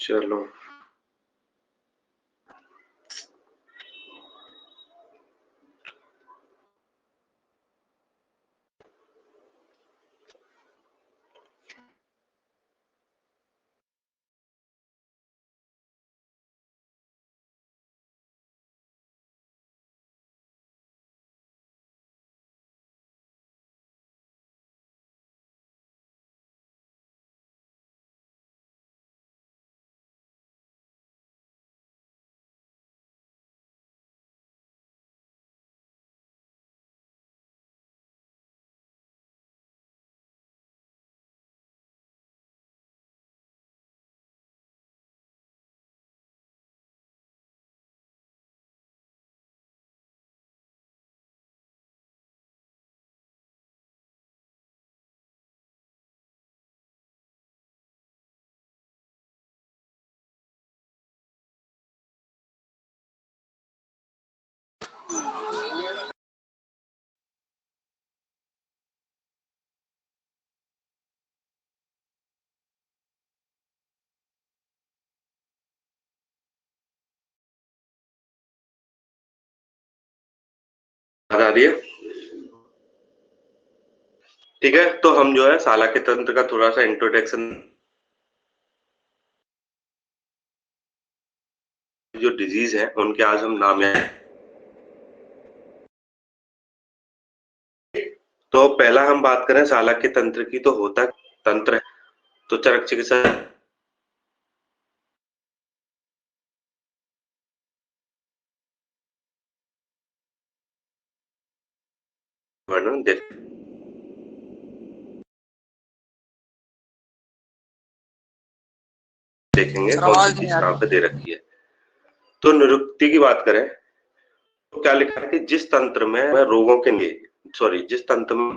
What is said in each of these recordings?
चलो आ रही है। ठीक है, तो हम जो है सालाक्य तंत्र का थोड़ा सा इंट्रोडक्शन, जो डिजीज है उनके आज हम नाम है। तो पहला हम बात करें सालाक्य तंत्र की, तो होता तंत्र है तो चरक चिकित्सा वर्णन देखेंगे कौन सी चीज कहाँ पे दे रखी है। तो निरुक्ति की बात करें तो क्या लिखा है कि जिस तंत्र में रोगों के लिए जिस तंत्र में,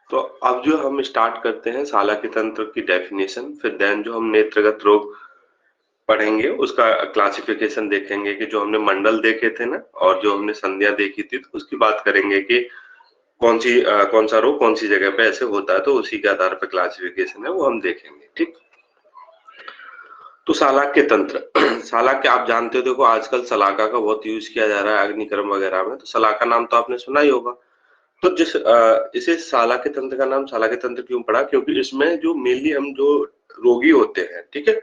तो अब जो हम स्टार्ट करते हैं सालाक्य तंत्र की डेफिनेशन, फिर देन जो हम नेत्रगत रोग पढ़ेंगे उसका क्लासिफिकेशन देखेंगे कि जो हमने मंडल देखे थे ना और जो हमने संध्या देखी थी तो उसकी बात करेंगे कि कौन सा रोग कौन सी जगह पे ऐसे होता है, तो उसी के आधार पर क्लासिफिकेशन है वो हम देखेंगे। ठीक, तो सालाक्य तंत्र सालाक्य आप जानते हो, देखो आजकल सलाका का बहुत यूज किया जा रहा है अग्निकर्म वगैरह में, तो सलाका नाम तो आपने सुना ही होगा। तो इसे सालाक्य तंत्र का नाम सालाक्य तंत्र क्यों पड़ा, क्योंकि इसमें जो मेनली हम जो रोगी होते हैं, ठीक है,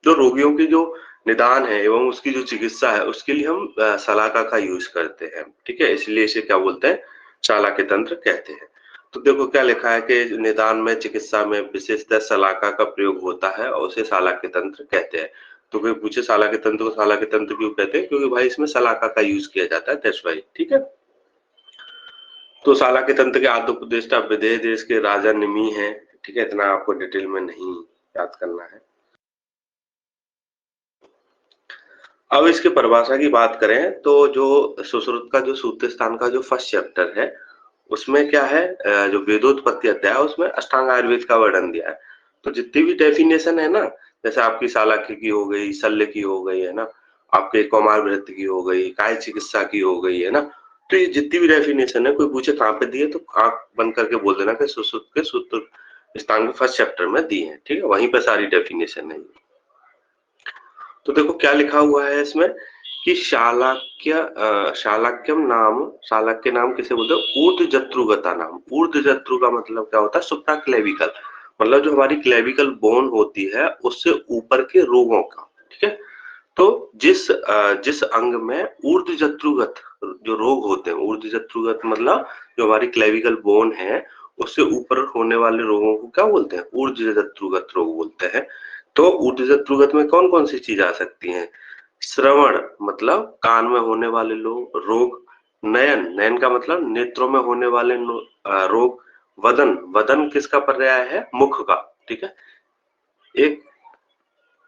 जो रोगियों की जो निदान है एवं उसकी जो चिकित्सा है उसके लिए हम सलाका का यूज करते हैं। ठीक है, इसलिए इसे क्या बोलते हैं, सालाक्य तंत्र कहते हैं। तो देखो क्या लिखा है कि निदान में चिकित्सा में विशेषतः सलाका का प्रयोग होता है और उसे सालाक्य तंत्र कहते हैं। तो कोई पूछे सालाक्य तंत्र को सालाक्य तंत्र क्यों कहते हैं, क्योंकि भाई इसमें सलाका का यूज किया जाता है, दैट्स व्हाई। ठीक है, तो सालाक्य तंत्र के आद्य उपदेष्टा विदेह देश के राजा निमि है। ठीक है, इतना आपको डिटेल में नहीं याद करना है। अब इसके परिभाषा की बात करें तो जो सुश्रुत का जो सूत्र स्थान का जो फर्स्ट चैप्टर है उसमें क्या है, जो वेदोत्पत्ति अध्याय उसमें अष्टांग आयुर्वेद का वर्णन दिया है। तो जितनी भी डेफिनेशन है ना, जैसे आपकी सालाक्य की हो गई, शल्य की हो गई है ना, आपके कौमार वृत्ति की हो गई, काय चिकित्सा की हो गई है ना, तो ये जितनी भी डेफिनेशन है कोई पूछे कहाँ पे दी है तो आंख बंद करके बोल देना कि सुश्रुत के सूत्र स्थान के फर्स्ट चैप्टर में दी है। ठीक है, वहीं पे सारी डेफिनेशन है। तो देखो क्या लिखा हुआ है इसमें कि शालाक्यम नाम, शालाक्य नाम किसे बोलते हैं, ऊर्ध्व जत्रुगता नाम। ऊर्ध्व जत्रु का मतलब क्या होता है, सुप्रा क्लेविकल, मतलब जो हमारी क्लेविकल बोन होती है उससे ऊपर के रोगों का। ठीक है, तो जिस अंग में ऊर्ध्व जत्रुगत जो रोग होते हैं, ऊर्ध्व जत्रुगत मतलब जो हमारी क्लेविकल बोन है उससे ऊपर होने वाले रोगों को क्या बोलते हैं, ऊर्ध्व जत्रुगत रोग बोलते हैं। तो ऊर्ध्व जत्रुगत में कौन कौन सी चीज आ सकती हैं, श्रवण मतलब कान में होने वाले रोग, नयन, नयन का मतलब नेत्रों में होने वाले रोग, वदन, वदन किसका पर्याय है, मुख का। ठीक है, एक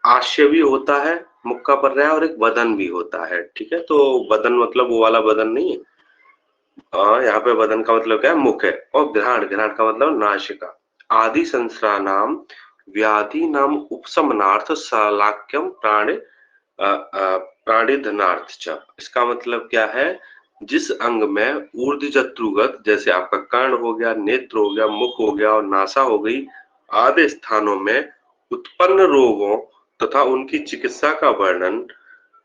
आश्य भी होता है मुख का पर्याय और एक वदन भी होता है। ठीक है, तो वदन मतलब वो वाला वदन नहीं है, यहाँ पे वदन का मतलब क्या है, मुख है। और घ्राण, घ्राण का मतलब नासिका। आदि संसरा नाम व्याधि नाम उपशमनार्थ सालाक्यम प्राणिधनार्थ च। इसका मतलब क्या है, जिस अंग में ऊर्ध्व जत्रुगत, जैसे आपका कर्ण हो गया, नेत्र हो गया, मुख हो गया और नासा हो गई, आदि स्थानों में उत्पन्न रोगों तथा उनकी चिकित्सा का वर्णन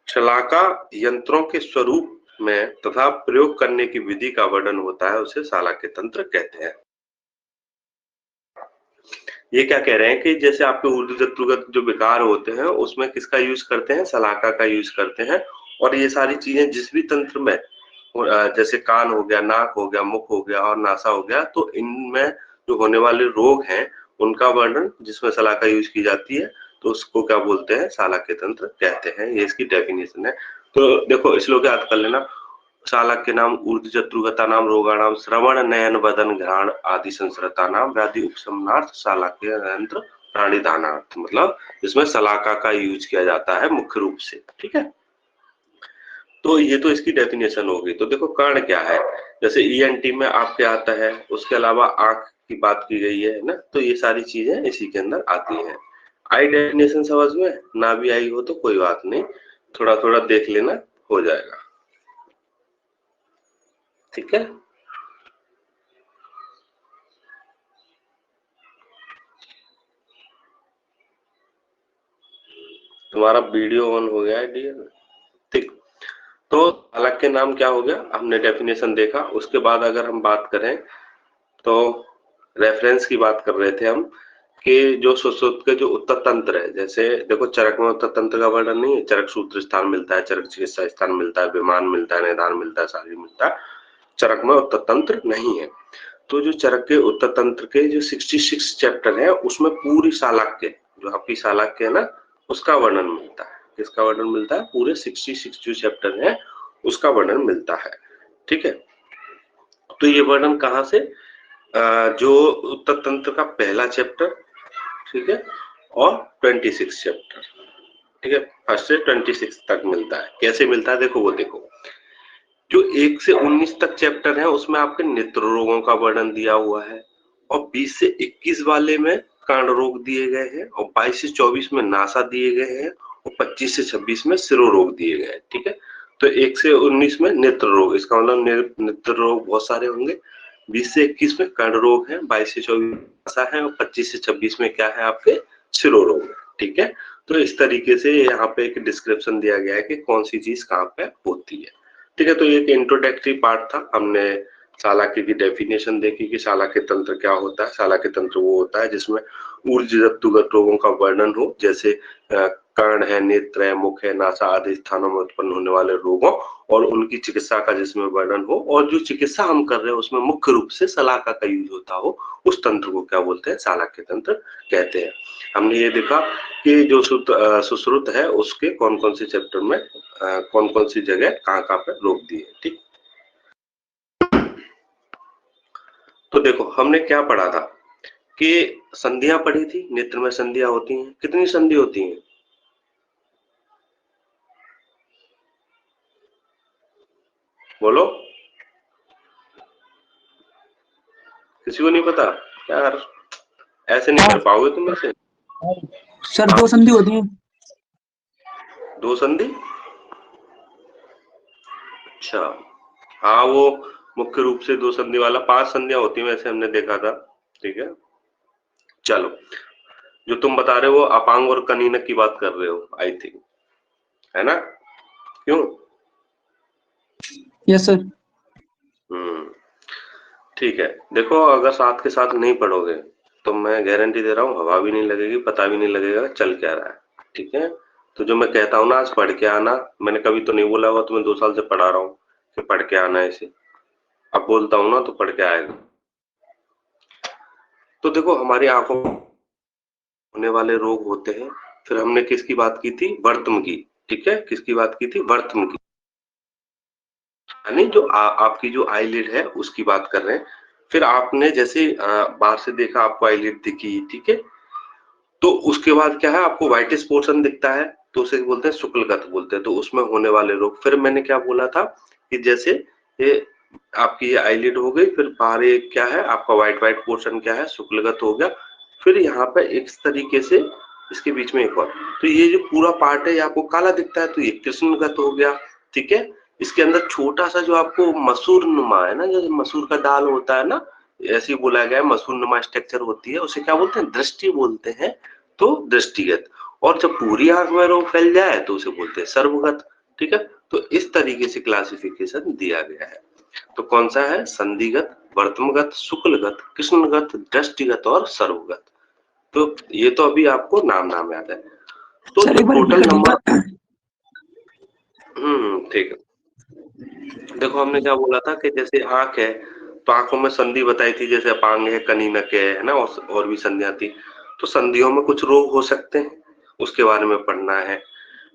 शलाका यंत्रों के स्वरूप में तथा प्रयोग करने की विधि का वर्णन होता है, उसे शालाक्य तंत्र कहते हैं। ये क्या कह रहे हैं कि जैसे आपके ऊर्ध्वजत्रुगत जो विकार होते हैं उसमें किसका यूज करते हैं, शलाका का यूज करते हैं। और ये सारी चीजें जिस भी तंत्र में जैसे कान हो गया, नाक हो गया, मुख हो गया और नासा हो गया, तो इनमें जो होने वाले रोग हैं उनका वर्णन जिसमें शलाका यूज की जाती है, तो उसको क्या बोलते हैं, शालाक्य तंत्र कहते हैं। ये इसकी डेफिनेशन है। तो देखो श्लोक याद कर लेना। शालाक्य नाम ऊर्ध्वजत्रुगता नाम रोगाणाम श्रवण नयन वदन घ्राण आदि संसरता नाम व्याधि उपशमनार्थ शालाक्य यंत्र प्राणिदानार्थ, मतलब इसमें शलाका का यूज किया जाता है मुख्य रूप से। ठीक है, तो ये तो इसकी डेफिनेशन होगी। तो देखो कर्ण क्या है, जैसे ईएनटी में आपके आता है, उसके अलावा आंख की बात की गई है ना, तो ये सारी चीजें इसी के अंदर आती हैं। आई डेफिनेशन समझ में ना भी आई हो तो कोई बात नहीं, थोड़ा थोड़ा देख लेना, हो जाएगा। ठीक है, तुम्हारा वीडियो ऑन हो गया है डियर। ठीक, तो अलग के नाम क्या हो गया, हमने डेफिनेशन देखा। उसके बाद अगर हम बात करें तो रेफरेंस की बात कर रहे थे हम कि जो सुश्रुत के जो उत्तर तंत्र है, जैसे देखो चरक में उत्तर तंत्र का वर्णन नहीं है, चरक सूत्र स्थान मिलता है, चरक चिकित्सा स्थान मिलता है, विमान मिलता है, निदान मिलता है, शारीर मिलता है, चरक में उत्तर तंत्र नहीं है। तो जो चरक के उत्तर तंत्र के जो 66 चैप्टर है उसमें पूरी शालाक्य, जो आपकी शालाक्य है ना, उसका वर्णन मिलता है। किसका वर्णन मिलता है, पूरे 66 जो चैप्टर है उसका वर्णन मिलता है। ठीक है, तो ये वर्णन कहाँ से, जो उत्तर तंत्र का पहला चैप्टर, ठीक है, और 26 चैप्टर, ठीक है, फर्स्ट से 26 तक मिलता है। कैसे मिलता है, देखो वो देखो, जो 1 से 19 तक चैप्टर है उसमें आपके नेत्र रोगों का वर्णन दिया हुआ है, और 20 से 21 वाले में कांड रोग दिए गए हैं, और 22 से 24 में नासा दिए गए हैं, और 25 से 26 में सिरो रोग दिए गए हैं। ठीक है, तो 1 से 19 में नेत्र रोग, इसका मतलब नेत्र रोग बहुत सारे होंगे। 20 से 21 में कर्ण रोग है, 22 से 24 नासा है, और 25 से 26 में क्या है, आपके सिरो रोग है। ठीक है, तो इस तरीके से यहाँ पे एक डिस्क्रिप्शन दिया गया है कि कौन सी चीज कहाँ पे होती है। ठीक है, तो ये एक इंट्रोडक्टरी पार्ट था। हमने शालाक्य की डेफिनेशन देखी कि शालाक्य तंत्र क्या होता है। शालाक्य तंत्र वो होता है जिसमें ऊर्ध्वजत्रुगत रोगों का वर्णन हो, जैसे कर्ण है, नेत्र है, मुख है, नासा आदि स्थानों में उत्पन्न होने वाले रोगों और उनकी चिकित्सा का जिसमें वर्णन हो, और जो चिकित्सा हम कर रहे हैं उसमें मुख्य रूप से शलाका का यूज होता हो, उस तंत्र को क्या बोलते हैं, शालाक्य तंत्र कहते हैं। हमने ये देखा कि जो सुश्रुत है उसके कौन कौन से चैप्टर में कौन कौन सी जगह कहाँ कहाँ पे रोक दिए। ठीक, तो देखो हमने क्या पढ़ा था कि संधियां पढ़ी थी। नेत्र में संधियां होती हैं, कितनी संधि होती हैं, बोलो, किसी को नहीं पता यार, ऐसे नहीं कर पाओगे तुम ऐसे। सर 2 संधि होती हैं। 2 संधि, अच्छा, हाँ वो मुख्य रूप से 2 संधि वाला 5 संधियां होती हैं वैसे हमने देखा था। ठीक है, चलो, जो तुम बता रहे हो वो अपांग और कनीनक की बात कर रहे हो आई थिंक, है ना, क्यों? Yes sir. ठीक है, देखो अगर साथ के साथ नहीं पढ़ोगे तो मैं गारंटी दे रहा हूँ हवा भी नहीं लगेगी, पता भी नहीं लगेगा चल क्या रहा है। ठीक है, तो जो मैं कहता हूँ ना आज पढ़ के आना, मैंने कभी तो नहीं बोला हुआ, तुम्हें 2 साल से पढ़ा रहा हूँ कि पढ़ के आना ऐसे, अब बोलता हूँ ना तो पढ़ के आएगा। तो देखो हमारी आंखों होने वाले रोग होते हैं। फिर हमने किसकी बात की थी, वर्तम की। ठीक है, किसकी बात की थी, वर्तम की, यानी जो आपकी जो आईलिड है उसकी बात कर रहे हैं। फिर आपने जैसे बाहर से देखा, आपको आईलिड दिखी, ठीक है, तो उसके बाद क्या है, आपको व्हाइटिश पोर्शन दिखता है, तो उसे बोलते हैं शुक्लगत बोलते हैं, तो उसमें होने वाले रोग। फिर मैंने क्या बोला था कि जैसे ये आपकी ये आईलिड हो गई, फिर बाहर ये क्या है, आपका व्हाइट व्हाइट पोर्शन क्या है, शुक्लगत हो गया। फिर यहाँ पे इस तरीके से इसके बीच में एक और, तो ये जो पूरा पार्ट है ये आपको काला दिखता है, तो ये कृष्णगत हो गया। ठीक है, इसके अंदर छोटा सा जो आपको मसूर नुमा है ना, जैसे मसूर का दाल होता है ना, ऐसे ही बोला गया है, मसूरनुमा स्ट्रक्चर होती है, उसे क्या बोलते हैं? दृष्टि बोलते हैं, तो दृष्टिगत। और जब पूरी आंख में रोग फैल जाए तो उसे बोलते हैं सर्वगत। ठीक है, तो इस तरीके से क्लासिफिकेशन दिया गया है। तो कौन सा है? संधिगत, वर्त्मगत, शुक्लगत, कृष्णगत, दृष्टिगत और सर्वगत। तो ये तो अभी आपको नाम याद है। तो सर जो एक बार रिपीट टोटल कर नंबर, दीजिएगा। ठीक है। देखो हमने क्या बोला था कि जैसे आंख है तो आंखों में संधि बताई थी, जैसे अपांग है, कनीनक है ना, और भी संधियां थी। तो संधियों में कुछ रोग हो सकते हैं, उसके बारे में पढ़ना है।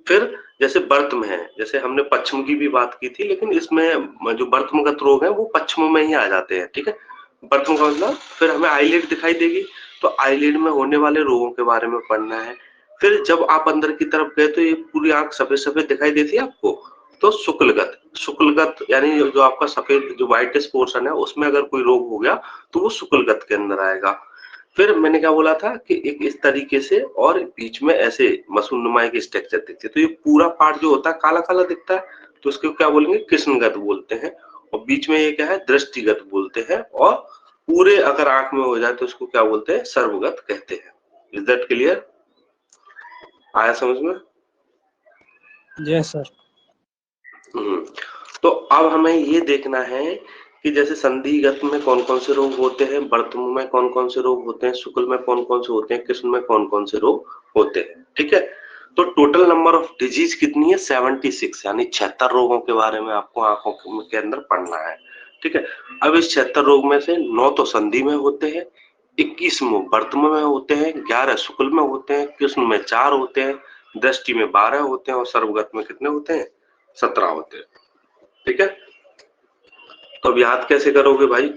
फिर जैसे बर्त में है, जैसे हमने पश्चिम की भी बात की थी, लेकिन इसमें जो बर्तमगत रोग है वो पश्चिम में ही आ जाते हैं। ठीक है, बर्तम का मतलब फिर हमें आईलिड दिखाई देगी, तो आईलिड में होने वाले रोगों के बारे में पढ़ना है। फिर जब आप अंदर की तरफ गए तो ये पूरी आंख सफेद सफेद दिखाई देती है आपको, तो शुक्लगत यानी जो आपका सफेद जो व्हाइटिश पोर्शन है उसमें अगर कोई रोग हो गया तो वो शुक्लगत के अंदर आएगा। फिर मैंने क्या बोला था कि एक इस तरीके से और बीच में ऐसे मसूरनुमा की स्ट्रक्चर दिखती है, तो ये पूरा पार्ट जो होता है काला काला दिखता है, तो उसको क्या बोलेंगे? कृष्णगत बोलते हैं। और बीच में ये क्या है? दृष्टिगत बोलते हैं। और पूरे अगर आंख में हो जाए तो उसको क्या बोलते हैं? सर्वगत कहते हैं। Is that clear? आया समझ में? Yes sir. तो अब हमें ये देखना है कि जैसे संधिगत में कौन कौन से रोग होते हैं, वर्त्म में कौन कौन से रोग होते हैं, शुक्ल में कौन कौन से होते हैं, कृष्ण में कौन कौन से रोग होते हैं। ठीक है, तो टोटल नंबर ऑफ डिजीज कितनी है? 76, यानी 76 रोगों के बारे में आपको आंखों के अंदर पढ़ना है। ठीक है, अब इस 76 रोग में से 9 तो संधि में होते हैं, 21 वर्त्म में होते हैं, 11 शुक्ल में होते हैं, कृष्ण में 4 होते हैं, दृष्टि में 12 होते हैं और सर्वगत में कितने होते हैं? 17 होते हैं। ठीक है, तो अब याद कैसे करोगे भाई?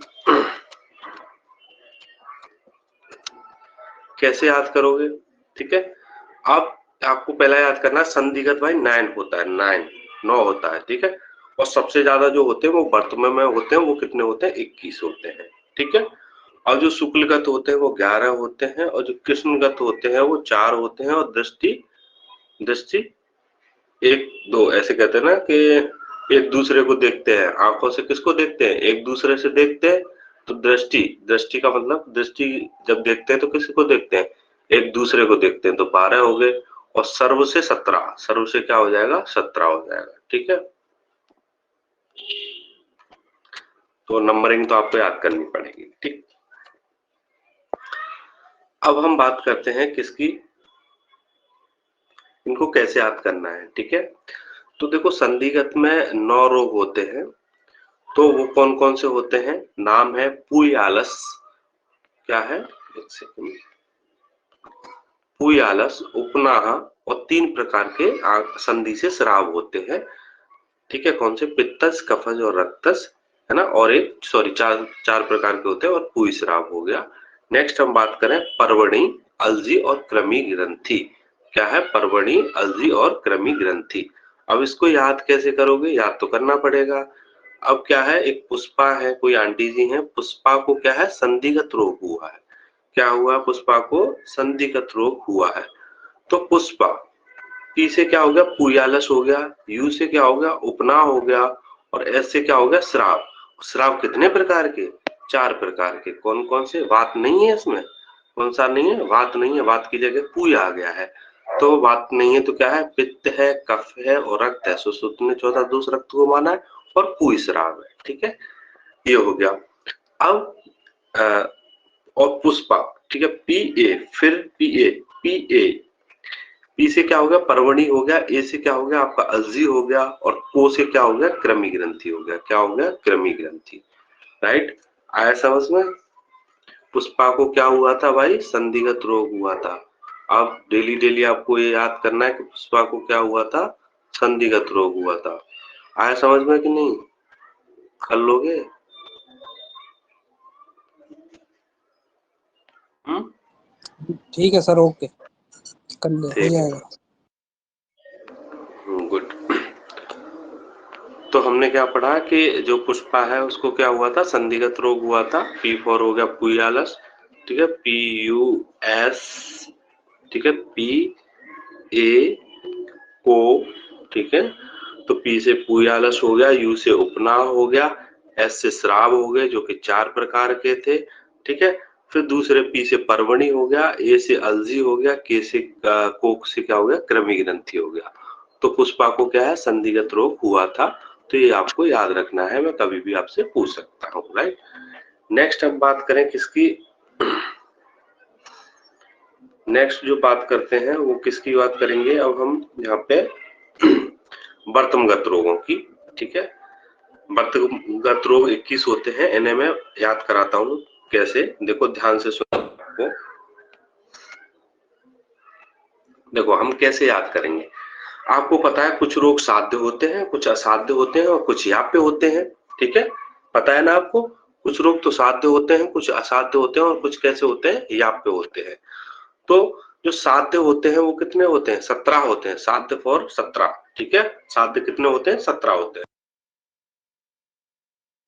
कैसे याद करोगे? ठीक है, अब आपको पहला याद करना है संधिगत भाई 9 होता है, 9 होता है। ठीक है, और सबसे ज्यादा जो होते हैं वो वर्तमान में होते हैं, वो कितने होते हैं? 21 होते हैं। ठीक है, और जो शुक्लगत होते हैं वो 11 होते हैं, और जो कृष्णगत होते हैं वो 4 होते हैं, और दृष्टि दृष्टि 1 2 ऐसे कहते हैं ना कि एक दूसरे को देखते हैं, आंखों से किसको देखते हैं? एक दूसरे से देखते हैं। तो दृष्टि दृष्टि का मतलब, दृष्टि जब देखते हैं तो किसको देखते हैं? एक दूसरे को देखते हैं, तो 12 हो गए। और सर्व से 17, सर्व से क्या हो जाएगा? 17 हो जाएगा। ठीक है, तो नंबरिंग तो आपको याद करनी पड़ेगी। ठीक, अब हम बात करते हैं किसकी, इनको कैसे याद करना है। ठीक है, तो देखो संधिगत में 9 रोग होते हैं, तो वो कौन कौन से होते हैं? नाम है पुयालस, क्या है? एक सेकंड, पुयालस, उपनाह, और 3 प्रकार के संधि से स्राव होते हैं। ठीक है, कौन से? पित्तस, कफज और रक्तस, है ना। और एक सॉरी 4 प्रकार के होते हैं, और पुई स्राव हो गया। नेक्स्ट हम बात करें पर्वणी, अल्जी और क्रमी ग्रंथि। क्या है? पर्वणी, अल्जी और क्रमी ग्रंथि। अब इसको याद कैसे करोगे? याद तो करना पड़ेगा। अब क्या है, एक पुष्पा है, कोई आंटी जी है, पुष्पा को क्या है? संधिगत रोग हुआ है। क्या हुआ? पुष्पा को संधिगत रोग हुआ है। तो पुष्पा, पी से क्या हो गया? पुयालस हो गया, यू से क्या हो गया? उपनाह हो गया, और एस से क्या हो गया? श्राव। श्राव कितने प्रकार के? 4 प्रकार के। कौन कौन से? वात नहीं है इसमें, कौन सा नहीं है? वात नहीं है, वात की जगह पुय आ गया है। तो वात नहीं है तो क्या है? पित्त है, कफ है और रक्त है। सुश्रुत ने चौथा दोष रक्त को माना है, और पुय श्राव है। ठीक है, ये हो गया। अब और पुष्पा, ठीक है, पी ए, फिर P A, P A, P से क्या हो गया? पर्वणी हो गया, ए से क्या हो गया? आपका अल्जी हो गया, और को से क्या हो गया? क्रमी ग्रंथि हो गया। क्या हो गया? क्रमी ग्रंथि। राइट, आया समझ में? पुष्पा को क्या हुआ था भाई? संधिगत रोग हुआ था। अब डेली डेली आपको ये याद करना है कि पुष्पा को क्या हुआ था? संधिगत रोग हुआ था। आया समझ में कि नहीं? कर लोगे? ठीक है सर, ओके, कर ले, हो ठीक है, जाएगा। गुड। तो हमने क्या पढ़ा कि जो पुष्पा है उसको क्या हुआ था? संधिगत रोग हुआ था। पी फॉर हो गया पुयालस, ठीक है, पी यू एस, ठीक है, पी ए ओ, ठीक है। तो पी से पुयालस हो गया, यू से उपनाह हो गया, एस से श्राव हो गए जो कि 4 प्रकार के थे, ठीक है। फिर दूसरे पी से परवणी हो गया, ए से अलजी हो गया, के से कोक से क्या हो गया, कृमि ग्रंथि हो गया। तो पुष्पा को क्या है, संधिगत रोग हुआ था। तो ये आपको याद रखना है, मैं कभी भी आपसे पूछ सकता हूँ, राइट। नेक्स्ट हम बात करें किसकी, नेक्स्ट जो बात करते हैं वो किसकी बात करेंगे अब हम यहाँ पे वर्तमगत रोगों की, ठीक है। वर्तमगत रोग 21 होते हैं, इन्हें मैं याद कराता हूँ कैसे, देखो ध्यान से सुनो। देखो हम कैसे याद करेंगे, आपको पता है कुछ रोग साध्य होते हैं, कुछ असाध्य होते हैं और कुछ याप्य होते हैं, ठीक है। पता है ना आपको, कुछ रोग तो साध्य होते हैं, कुछ असाध्य होते हैं और कुछ कैसे होते हैं, याप्य होते हैं। तो जो साध्य होते हैं वो कितने होते हैं, 17 होते हैं, साध्य फॉर 17, ठीक है। साध्य कितने होते हैं, 17 होते हैं।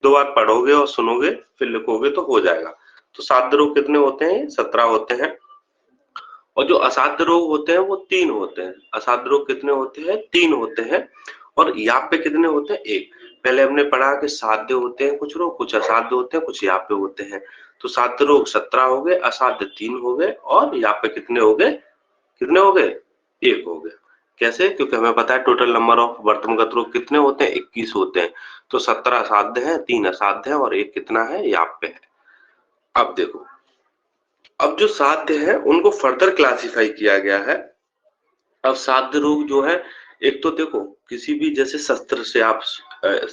2 बार पढ़ोगे और सुनोगे फिर लिखोगे तो हो जाएगा। तो साध्य रोग कितने होते हैं, 17 होते हैं। और जो असाध्य रोग होते हैं वो 3 होते हैं। असाध्य रोग कितने होते हैं, 3 होते हैं। और याप्य कितने होते हैं, 1। पहले हमने पढ़ा कि साध्य होते हैं कुछ रोग, कुछ असाध्य होते हैं, कुछ याप्य होते हैं। तो साध्य रोग 17 हो गए, असाध्य 3 हो गए और याप्य कितने हो गए, कितने हो गए, 1 हो गए। कैसे, क्योंकि हमें पता है टोटल नंबर ऑफ वर्तमगत रोग कितने होते हैं, 21 होते हैं। तो 17 साध्य है, 3 असाध्य है और 1 कितना है, याप्य है। अब देखो, अब जो साध्य है उनको फर्दर क्लासिफाई किया गया है। अब साध्य रोग जो है, एक तो देखो किसी भी जैसे शस्त्र से आप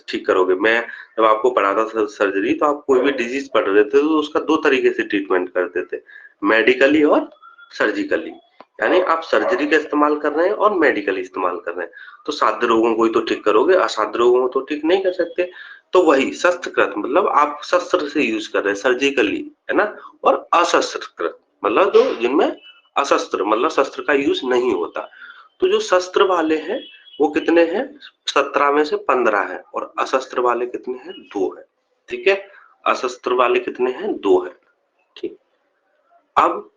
ठीक करोगे। मैं जब आपको पढ़ाता था सर्जरी, तो आप कोई भी डिजीज पढ़ रहे थे तो उसका 2 तरीके से ट्रीटमेंट करते थे, मेडिकली और सर्जिकली। यानी आप सर्जरी का इस्तेमाल कर रहे हैं और मेडिकली इस्तेमाल कर रहे हैं। तो साध्य रोगों को ही तो ठीक करोगे, असाध्य रोगों को तो ठीक नहीं कर सकते। तो वही शस्त्रकृत मतलब आप शस्त्र से यूज कर रहे हैं सर्जिकली, है ना। और अशस्त्रकृत मतलब जो जिनमें अशस्त्र मतलब शस्त्र का यूज नहीं होता। तो जो शस्त्र वाले हैं वो कितने हैं, 17 में से 15 है। और अशस्त्र वाले कितने हैं, 2 है, ठीक है। अशस्त्र वाले कितने हैं, 2 है, ठीक। अब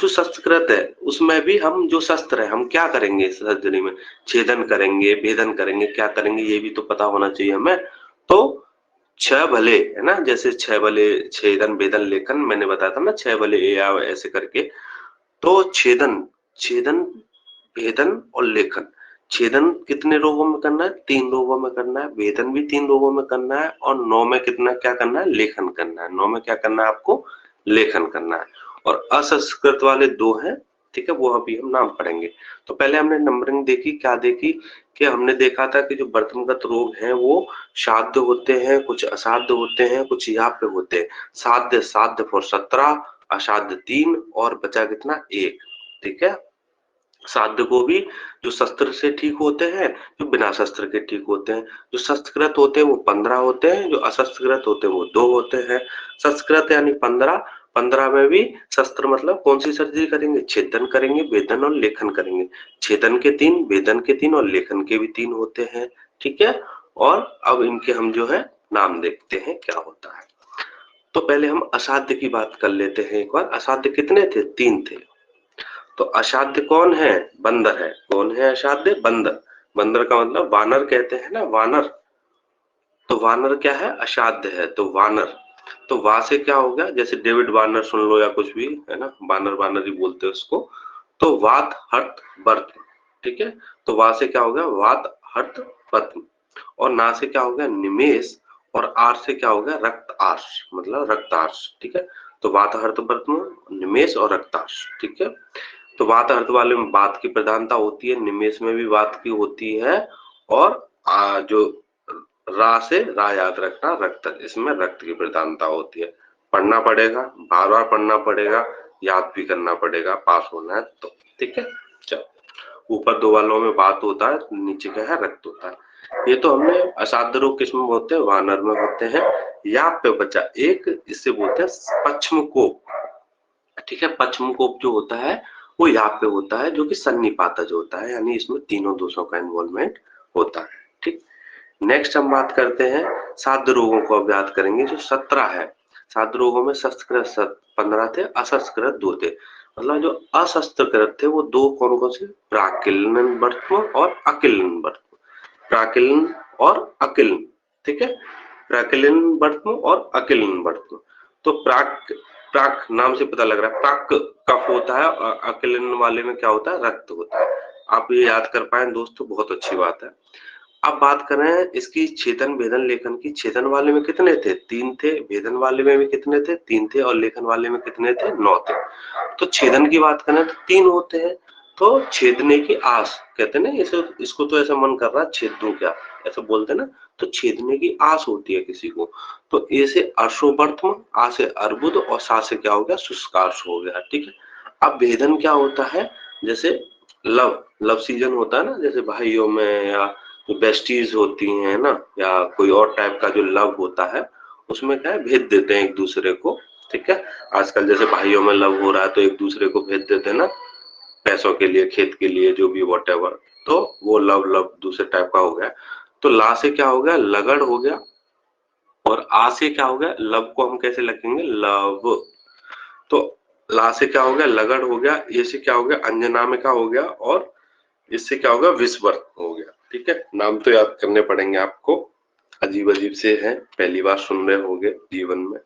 जो शस्त्रकृत है उसमें भी हम जो शस्त्र है हम क्या करेंगे सर्जरी में, छेदन करेंगे, भेदन करेंगे, क्या करेंगे ये भी तो पता होना चाहिए हमें। तो 6 भले, है ना, जैसे 6 भले छेदन भेदन लेखन मैंने बताया था ना, 6 भले या ऐसे करके। तो छेदन, छेदन भेदन और लेखन। छेदन कितने रोगों में करना है, 3 रोगों में करना है। भेदन भी 3 रोगों में करना है। और 9 में कितना क्या करना है, लेखन करना है। 9 में क्या करना है आपको, लेखन करना है। और असंस्कृत वाले 2 हैं, ठीक है, वो अभी हम नाम पढ़ेंगे। तो पहले हमने नंबरिंग देखी, क्या देखी कि हमने देखा था कि जो वर्तमगत रोग हैं वो साध्य होते हैं, कुछ असाध्य होते हैं, कुछ याप्य होते हैं। साध्य, साध्य फॉर 17, असाध्य 3 और बचा कितना, 1, ठीक है। साध्य को भी जो शस्त्र से ठीक होते हैं, जो बिना शस्त्र के ठीक होते हैं। जो शस्त्रकृत होते हैं वो 15 होते हैं, जो अशस्त्रकृत होते हैं वो 2 होते हैं। शस्त्रकृत यानी 15, 15 में भी शस्त्र मतलब कौन सी सर्जरी करेंगे, छेदन करेंगे, भेदन और लेखन करेंगे। छेदन के 3, भेदन के 3 और लेखन के भी 3 होते हैं, ठीक है। और अब इनके हम जो है नाम देखते हैं क्या होता है। तो पहले हम असाध्य की बात कर लेते हैं एक बार। असाध्य कितने थे, 3 थे। तो असाध्य कौन है, बंदर है। कौन है असाध्य, बंदर। बंदर का मतलब वानर कहते हैं ना, वानर। तो वानर क्या है, असाध्य है। तो वानर, तो वा से क्या हो गया, जैसे डेविड वार्नर सुन लो या कुछ भी, है ना, वानर वानर ही बोलते हैं उसको। तो वात हर्त वर्त, ठीक है। तो वा से क्या हो गया, वात हर्त वर्त। और ना से क्या हो गया, निमेष। और आर से क्या हो गया, रक्त आर्ष, मतलब रक्त आर्ष, ठीक है। तो वात हर्त वर्त में निमेष और रक्त आर्ष, ठीक है। तो वात अर्थ वाले में वात की प्रधानता होती है, निमेष में भी वात की होती है। और जो रा से रा याद रखना, रक्त, इसमें रक्त की प्रधानता होती है। पढ़ना पड़ेगा, बार बार पढ़ना पड़ेगा, याद भी करना पड़ेगा, पास होना है तो, ठीक है। चलो, ऊपर 2 वालों में वात होता है, नीचे क्या है, रक्त होता है। ये तो हमने असाध्य रोग किस में होते हैं, वानर में होते हैं। या पे बचा एक, इससे बोलते हैं पश्चिम कोप, ठीक है। पश्चिम कोप जो होता है वो यहाँ पे होता है, जो कि सन्निपातज होता है, यानी इसमें तीनों दोषों का इन्वॉल्वमेंट होता है, ठीक। नेक्स्ट हम बात करते हैं साध्य रोगों को, अब याद करेंगे जो 17 है। साध्य रोगों में शस्त्रकृत 15 थे, अशस्त्रकृत 2 थे। मतलब जो अशस्त्रकृत थे वो 2 कौन कौन से, प्राकिलन वर्त्म और अकिलन वर्त्म। प्राकिलन और अकिलन, ठीक है। प्राक्लिन वर्त्म और अकिलिन वर्त्म। तो प्राक नाम से पता लग रहा है, प्राक कफ होता है और अकिलिन वाले में क्या होता है, रक्त होता है। आप ये याद कर पाए दोस्तों, बहुत अच्छी बात है। अब बात करें इसकी छेदन भेदन लेखन की। छेदन वाले में कितने थे, 3 थे। भेदन वाले में भी कितने थे, 3 थे। और लेखन वाले में कितने थे, 9 थे। तो छेदन की बात करें तो 3 होते हैं। तो छेदने की आस कहते हैं ना, इसे इसको तो ऐसा मन कर रहा है छेद दूं क्या, ऐसा बोलते हैं ना। तो छेदने की आस होती है किसी को। तो ए से अर्शोवर्त्म, आ से अर्बुद और सा से क्या हो गया, शुष्कार्श हो गया। ठीक है। अब भेदन क्या होता है, जैसे लव सीजन होता है ना, जैसे भाइयों में, या जो बेस्टीज होती हैं ना, या कोई और टाइप का जो लव होता है, उसमें क्या है, भेज देते हैं एक दूसरे को। ठीक है। आजकल जैसे भाइयों में लव हो रहा है तो एक दूसरे को भेज देते हैं ना, पैसों के लिए, खेत के लिए, जो भी व्हाटएवर। तो वो लव दूसरे टाइप का हो गया। तो ला से क्या हो गया, लगड़ हो गया। और आ से क्या हो गया, लब को हम कैसे लिखेंगे, लव। तो ला से क्या हो गया, लगड़ हो गया। ये से क्या हो गया, अंजना में क्या हो गया, और इससे क्या होगा, विस्वर्त हो गया। ठीक है। नाम तो याद करने पड़ेंगे आपको, अजीब अजीब से हैं, पहली बार सुन रहे होंगे जीवन में।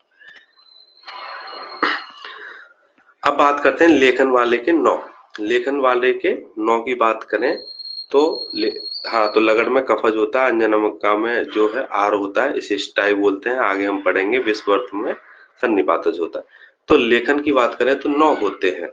अब बात करते हैं लेखन वाले के 9। लेखन वाले के 9 की बात करें तो हाँ, तो लगड़ में कफज होता है, अंजनमक्का में जो है आर होता है, इसे स्टाई बोलते हैं। आगे हम पढ़ेंगे। विस्वर्त में सन्निपातज होता है। तो लेखन की बात करें तो 9 होते हैं।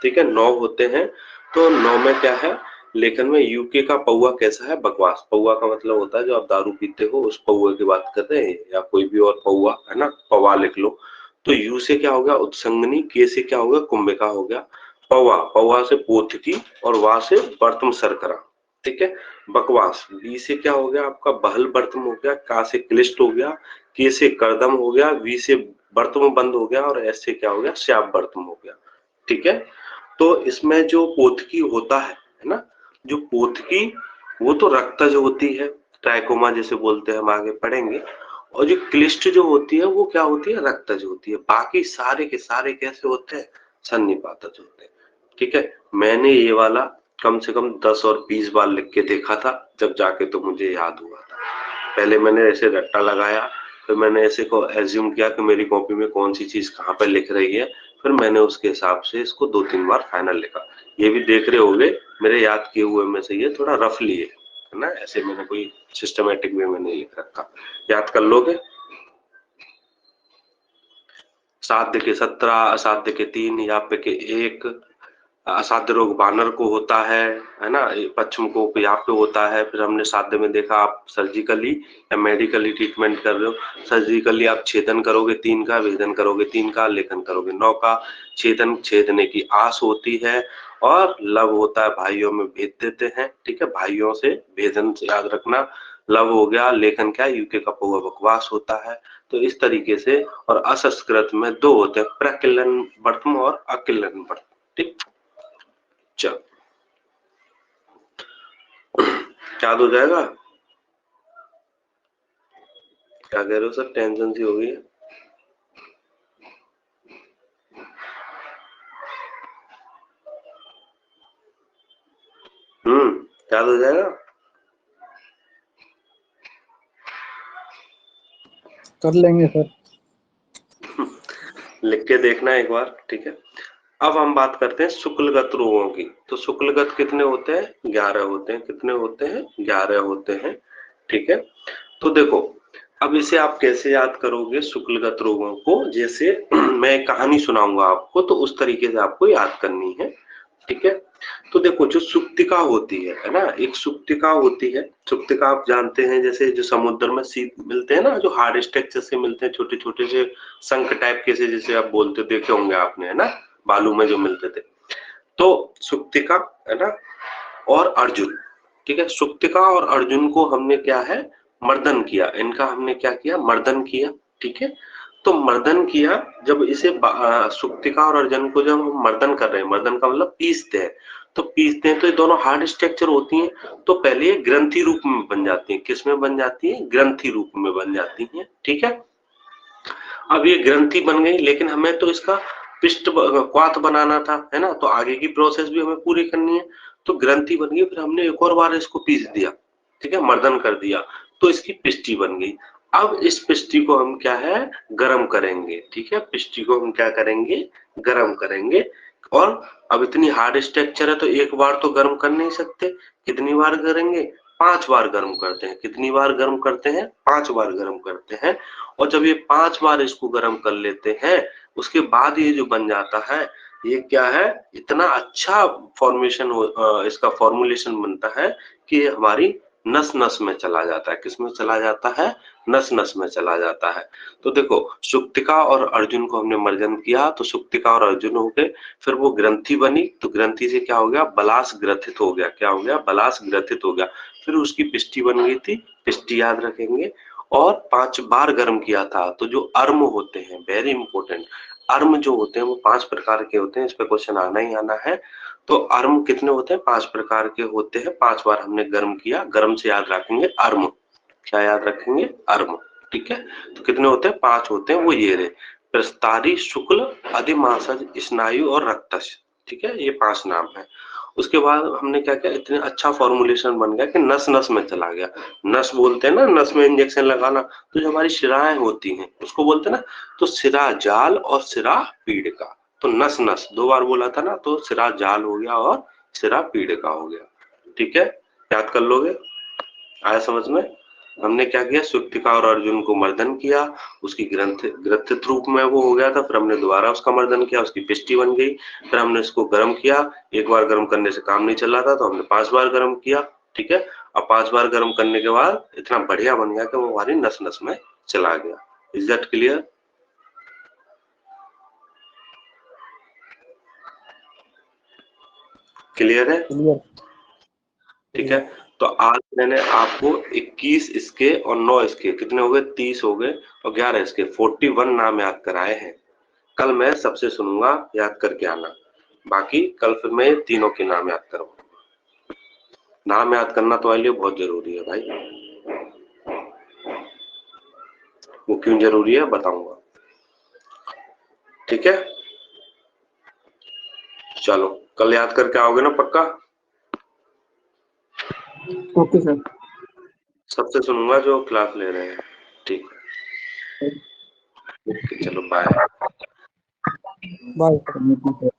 ठीक है, 9 होते हैं। तो 9 में क्या है, लेखन में यूके का पौआ कैसा है, बकवास। पौआ का मतलब होता है जो आप दारू पीते हो, उस पौए की बात कर रहे हैं, या कोई भी और पौआ है ना, पौआ लिख लो। तो यू से क्या होगा, उत्संगनी। के से क्या होगा, कुंभिका हो गया। पौआ, पौआ से पोथकी। और वा से बर्तम सरकरा। ठीक है। बकवास, बी से क्या हो गया आपका, बहल बर्तम हो गया। का से क्लिष्ट हो गया। के से करदम हो गया। वी से बर्तम बंद हो गया। और एस से क्या हो गया, श्याप बर्तम हो गया। ठीक है। तो इसमें जो पोथकी होता है ना, जो पोथकी, वो तो रक्तज होती है, ट्राइकोमा जैसे बोलते हैं, हम आगे पढ़ेंगे। और जो क्लिष्ट जो होती है वो क्या होती है, रक्तज होती है। बाकी सारे के सारे कैसे होते हैं, सन्निपातज होते हैं। ठीक है। मैंने ये वाला कम से कम 10 और 20 बार लिख के देखा था, जब जाके तो मुझे याद हुआ था। पहले मैंने ऐसे रट्टा लगाया, फिर मैंने ऐसे को एज्यूम किया कि मेरी कॉपी में कौन सी चीज कहाँ पे लिख रही है, फिर मैंने उसके हिसाब से इसको 2-3 बार फाइनल लिखा। ये भी देख रहे होंगे मेरे याद किए हुए में से ये थोड़ा रफली है ना, ऐसे मैंने कोई सिस्टमेटिक वे में नहीं लिख रखा। याद कर लोगे। साध्य के 17, असाध्य के 3, याप्य के 1। असाध्य रोग बानर को होता है ना, पश्चिम को याप्य होता है। फिर हमने साध्य में देखा, आप सर्जिकली या मेडिकली ट्रीटमेंट कर रहे हो। सर्जिकली आप छेदन करोगे 3 का, भेदन करोगे 3 का, लेखन करोगे 9 का। छेदन, छेदने की आस होती है। और लव होता है, भाइयों में भेद देते हैं। ठीक है, भाइयों से भेदन से याद रखना। लव हो गया। लेखन क्या है, यूके का पौआ बकवास होता है। तो इस तरीके से। और असंस्कृत में 2 होते हैं, प्रकिलन वर्तम और अकिलन वर्तम। ठीक, चल याद हो जाएगा। क्या कह रहे हो सर, टेंशन सी हो गई है। याद हो जाएगा। कर लेंगे सर। लिख के देखना एक बार। ठीक है। अब हम बात करते हैं शुक्लगत रोगों की। तो शुक्लगत कितने होते हैं, 11 होते हैं। कितने होते हैं, 11 होते हैं। ठीक है। तो देखो, अब इसे आप कैसे याद करोगे शुक्लगत रोगों को, जैसे मैं एक कहानी सुनाऊंगा आपको, तो उस तरीके से आपको याद करनी है। ठीक है। तो देखो, जो सुक्तिका होती है ना, एक सुक्तिका होती है। सुक्तिका आप जानते हैं, जैसे जो समुद्र में सीप मिलते हैं ना, जो हार्ड स्ट्रक्चर से मिलते हैं, छोटे छोटे से शंख टाइप के से, जैसे आप बोलते देखे होंगे आपने, है ना, बालू में जो मिलते थे। तो सुक्तिका, है ना, और अर्जुन। ठीक है। सुक्तिका और अर्जुन को हमने क्या है, मर्दन किया। इनका हमने क्या किया, मर्दन किया। ठीक है। तो मर्दन किया, जब इसे सुक्तिका और अर्जुन को जब हम मर्दन कर रहे हैं, मर्दन का मतलब पीसते हैं। तो पीसते हैं तो ये दोनों हार्ड स्ट्रक्चर होती हैं। तो पहले ये ग्रंथि रूप में बन जाती है। किस में बन जाती है, ग्रंथि रूप में बन जाती है। ठीक है। अब ये ग्रंथि बन गई, लेकिन हमें तो इसका पिष्ट क्वाथ बनाना था, है ना, तो आगे की प्रोसेस भी हमें पूरी करनी है। तो ग्रंथि बन गई, फिर हमने एक और बार इसको पीस दिया। ठीक है, मर्दन कर दिया, तो इसकी पिष्टी बन गई। अब इस पिष्टी को हम क्या है गर्म करेंगे, ठीक है, पिष्टी को हम क्या करेंगे गर्म करेंगे। और अब इतनी हार्ड स्ट्रक्चर है तो एक बार तो गर्म कर नहीं सकते, कितनी बार करेंगे 5 बार गर्म करते हैं। कितनी बार गर्म करते हैं 5 बार गर्म करते हैं। और जब ये 5 बार इसको गर्म कर लेते हैं उसके बाद ये जो बन जाता है ये क्या है इतना अच्छा फॉर्मेशन इसका फॉर्मुलेशन बनता है कि ये हमारी नस नस में चला जाता है। किसमें चला जाता है नस नस में चला जाता है। तो देखो सुक्तिका और अर्जुन को हमने मर्जन किया तो सुक्तिका और अर्जुन हो गए, फिर वो ग्रंथि बनी तो ग्रंथि से क्या हो गया बलास ग्रथित हो गया। क्या हो गया बलास ग्रथित हो गया। फिर उसकी पिष्टी बन गई थी, पिष्टी याद रखेंगे। और 5 बार गर्म किया था तो जो अर्म होते हैं वेरी इंपॉर्टेंट, अर्म जो होते हैं वो 5 प्रकार के होते हैं। इस पे क्वेश्चन आना ही आना है। तो अर्म कितने होते हैं 5 प्रकार के होते हैं। 5 बार हमने गर्म किया, गर्म से याद रखेंगे अर्म। क्या याद रखेंगे अर्म, ठीक है। तो कितने होते हैं 5 होते हैं, वो ये रहे प्रस्तारी शुक्ल अधिमासज स्नायु और रक्तश, ठीक है, ये 5 नाम है। उसके बाद हमने क्या किया इतने अच्छा फॉर्मुलेशन बन गया कि नस नस में चला गया। नस बोलते हैं ना, नस में इंजेक्शन लगाना, तो जो हमारी शिराएं होती हैं उसको बोलते हैं ना। तो सिरा जाल और सिरा पीड़ का, तो नस नस 2 बार बोला था ना, तो सिरा जाल हो गया और सिरा पीड़ का हो गया, ठीक है, याद कर लोगे। आया समझ में। हमने क्या किया सुक्तिका और अर्जुन को मर्दन किया, उसकी ग्रथित रूप में वो हो गया था। फिर हमने दोबारा उसका मर्दन किया, उसकी पिष्टी बन गई। फिर हमने इसको गर्म किया, एक बार गर्म करने से काम नहीं चल रहा था तो हमने 5 बार गर्म किया, ठीक है। अब 5 बार गर्म करने के बाद इतना बढ़िया बन गया कि वो हमारी नस नस में चला गया। Is that clear? क्लियर है? क्लियर। ठीक है। तो आज मैंने आपको 21 इसके और 9 इसके कितने हो गए 30 हो गए और 11 इसके 41 नाम याद कराए हैं। कल मैं सबसे सुनूंगा, याद करके आना। बाकी कल फिर मैं तीनों के नाम याद करूंगा। नाम याद करना तो लिए बहुत जरूरी है भाई। वो क्यों जरूरी है बताऊंगा, ठीक है। चलो कल याद करके आओगे ना पक्का? Okay sir. सबसे सुनूंगा जो क्लास ले रहे हैं, ठीक है। ओके चलो बाय। बाय।